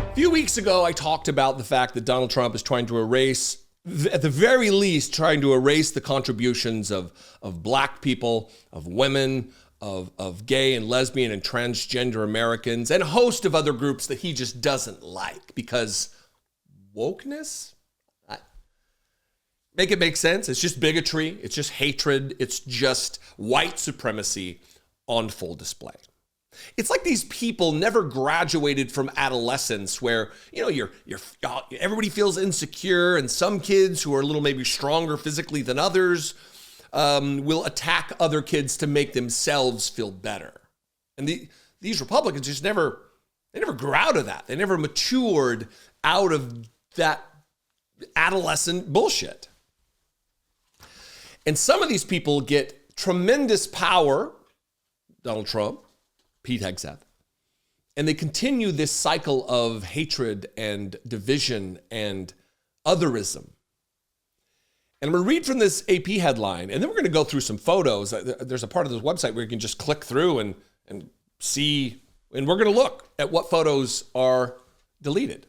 A few weeks ago, I talked about the fact that Donald Trump is trying to erase, at the very least, trying to erase the contributions of black people, of women, of gay and lesbian and transgender Americans, and a host of other groups that he just doesn't like because wokeness? Make it make sense. It's just bigotry. It's just hatred. It's just white supremacy on full display. It's like these people never graduated from adolescence where, everybody feels insecure, and some kids who are a little maybe stronger physically than others will attack other kids to make themselves feel better. And these Republicans just they never grew out of that. They never matured out of that adolescent bullshit. And some of these people get tremendous power, Donald Trump, Pete Hegseth, and they continue this cycle of hatred and division and otherism. And I'm going to read from this AP headline, and then we're going to go through some photos. There's a part of this website where you can just click through and see, and we're going to look at what photos are deleted.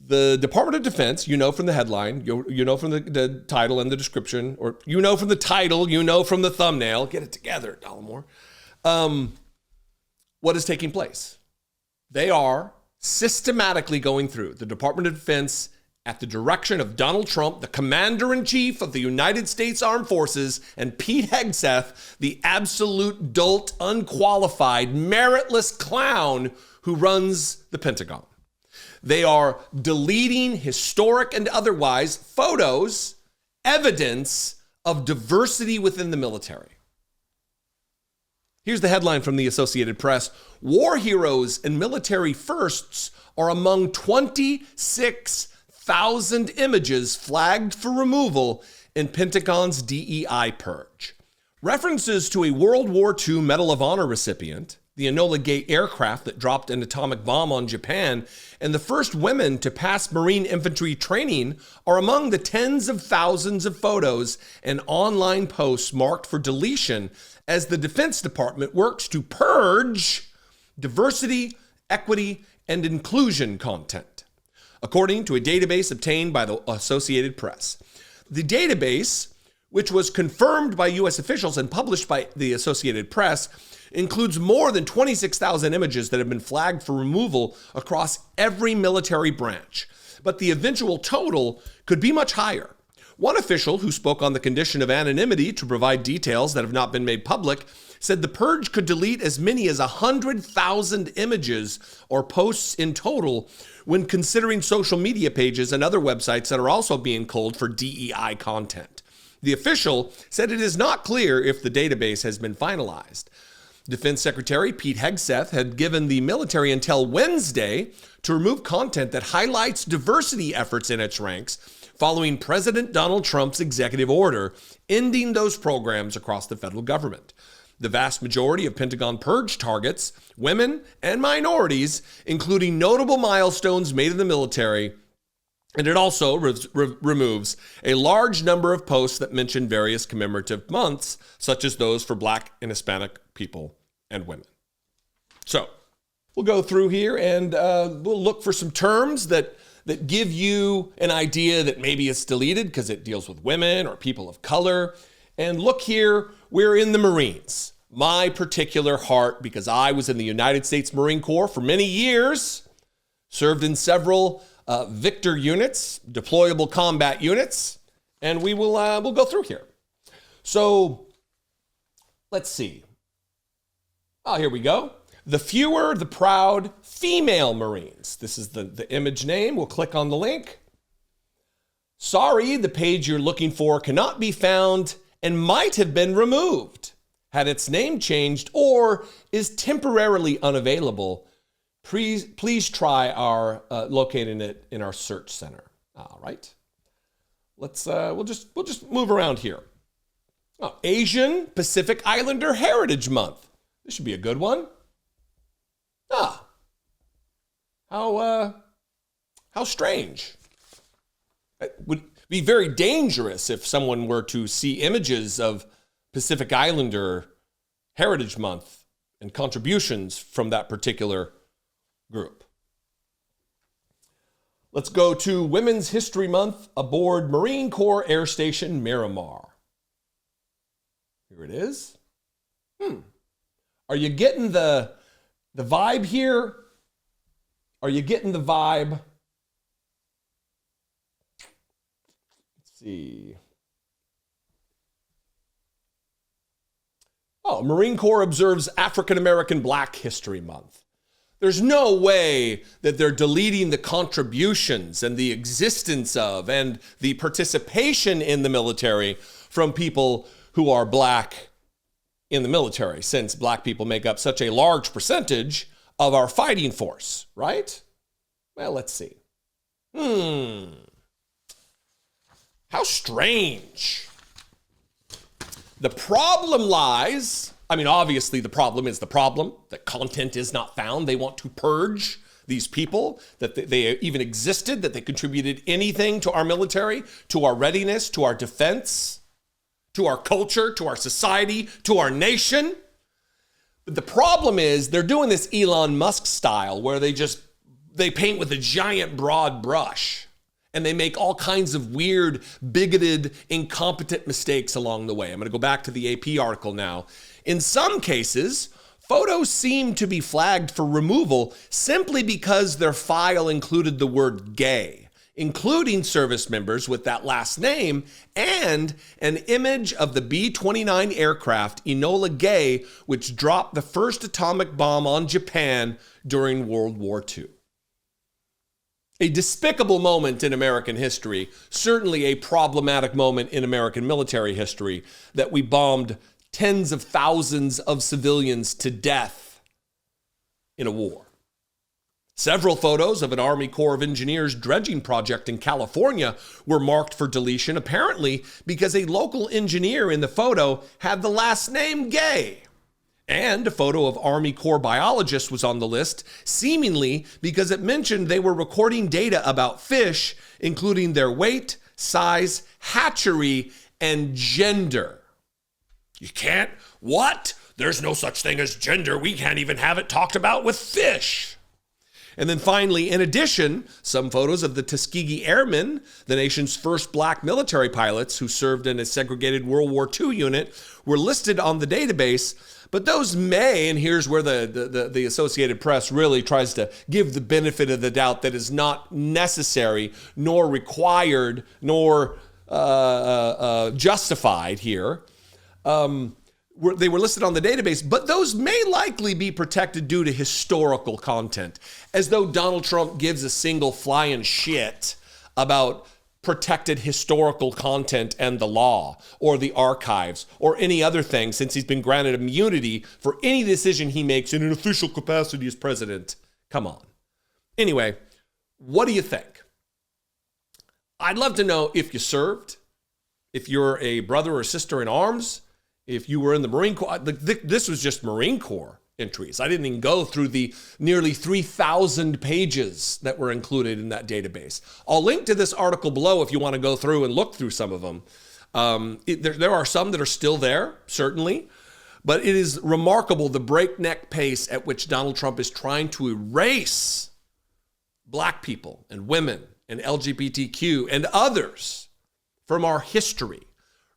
The Department of Defense, from the headline, from the title and the description, or from the title, from the thumbnail. Get it together, Dollemore. What is taking place? They are systematically going through the Department of Defense at the direction of Donald Trump, the Commander-in-Chief of the United States Armed Forces, and Pete Hegseth, the absolute dolt, unqualified, meritless clown who runs the Pentagon. They are deleting historic and otherwise photos, evidence of diversity within the military. Here's the headline from the Associated Press. War heroes and military firsts are among 26,000 images flagged for removal in Pentagon's DEI purge. References to a World War II Medal of Honor recipient, the Enola Gay aircraft that dropped an atomic bomb on Japan, and the first women to pass Marine infantry training are among the tens of thousands of photos and online posts marked for deletion as the Defense Department works to purge diversity, equity, and inclusion content, according to a database obtained by the Associated Press. The database, which was confirmed by U.S. officials and published by the Associated Press, includes more than 26,000 images that have been flagged for removal across every military branch. But the eventual total could be much higher. One official who spoke on the condition of anonymity to provide details that have not been made public said the purge could delete as many as 100,000 images or posts in total when considering social media pages and other websites that are also being culled for DEI content. The official said it is not clear if the database has been finalized. Defense Secretary Pete Hegseth had given the military until Wednesday to remove content that highlights diversity efforts in its ranks following President Donald Trump's executive order ending those programs across the federal government. The vast majority of Pentagon purge targets women and minorities, including notable milestones made in the military, and it also removes a large number of posts that mention various commemorative months, such as those for Black and Hispanic people and women. So we'll go through here and we'll look for some terms that give you an idea that maybe it's deleted because it deals with women or people of color. And look here, we're in the Marines. My particular heart, because I was in the United States Marine Corps for many years, served in several Victor units, deployable combat units, and we'll go through here. So let's see. Oh, here we go. The fewer, the proud female Marines. This is the image name. We'll click on the link. Sorry, the page you're looking for cannot be found and might have been removed, had its name changed, or is temporarily unavailable. Please try locating it in our search center. All right. We'll just move around here. Oh, Asian Pacific Islander Heritage Month. This should be a good one. How strange. It would be very dangerous if someone were to see images of Pacific Islander Heritage Month and contributions from that particular group. Let's go to Women's History Month aboard Marine Corps Air Station Miramar. Here it is. Are you getting the vibe here? Are you getting the vibe? Let's see. Oh, Marine Corps observes African American Black History Month. There's no way that they're deleting the contributions and the existence of and the participation in the military from people who are Black in the military, since Black people make up such a large percentage of our fighting force, right? Well, let's see. How strange. The problem lies, obviously the problem is the problem, that content is not found. They want to purge these people, that they even existed, that they contributed anything to our military, to our readiness, to our defense, to our culture, to our society, to our nation. But the problem is they're doing this Elon Musk style where they paint with a giant broad brush. And they make all kinds of weird, bigoted, incompetent mistakes along the way. I'm going to go back to the AP article now. In some cases, photos seem to be flagged for removal simply because their file included the word gay, including service members with that last name, and an image of the B-29 aircraft Enola Gay, which dropped the first atomic bomb on Japan during World War II. A despicable moment in American history, certainly a problematic moment in American military history, that we bombed tens of thousands of civilians to death in a war. Several photos of an Army Corps of Engineers dredging project in California were marked for deletion, apparently because a local engineer in the photo had the last name Gay. And a photo of Army Corps biologists was on the list, seemingly because it mentioned they were recording data about fish, including their weight, size, hatchery, and gender. You can't? What? There's no such thing as gender. We can't even have it talked about with fish. And then finally, in addition, some photos of the Tuskegee Airmen, the nation's first Black military pilots who served in a segregated World War II unit, were listed on the database. But those may, and here's where the Associated Press really tries to give the benefit of the doubt that is not necessary, nor required, nor justified here. They were listed on the database, but those may likely be protected due to historical content, as though Donald Trump gives a single flying shit about protected historical content and the law or the archives or any other thing, since he's been granted immunity for any decision he makes in an official capacity as president. Come on. Anyway, what do you think? I'd love to know if you served, if you're a brother or sister in arms, if you were in the Marine Corps. This was just Marine Corps entries. I didn't even go through the nearly 3,000 pages that were included in that database. I'll link to this article below if you want to go through and look through some of them. There are some that are still there, certainly, but it is remarkable the breakneck pace at which Donald Trump is trying to erase Black people and women and LGBTQ and others from our history,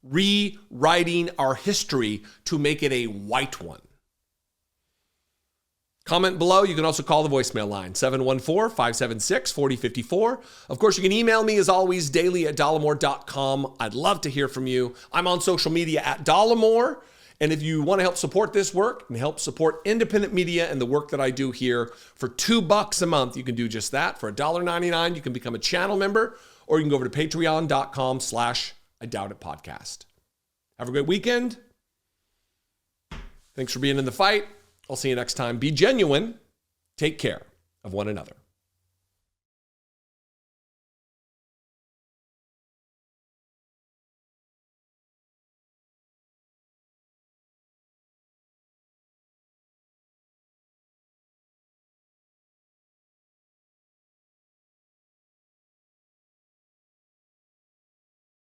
rewriting our history to make it a white one. Comment below. You can also call the voicemail line, 714-576-4054. Of course, you can email me as always, daily@dollemore.com. I'd love to hear from you. I'm on social media at Dollemore. And if you want to help support this work and help support independent media and the work that I do here for $2 a month, you can do just that. For $1.99, you can become a channel member, or you can go over to patreon.com/IDoubtItPodcast. Have a great weekend. Thanks for being in the fight. I'll see you next time. Be genuine. Take care of one another.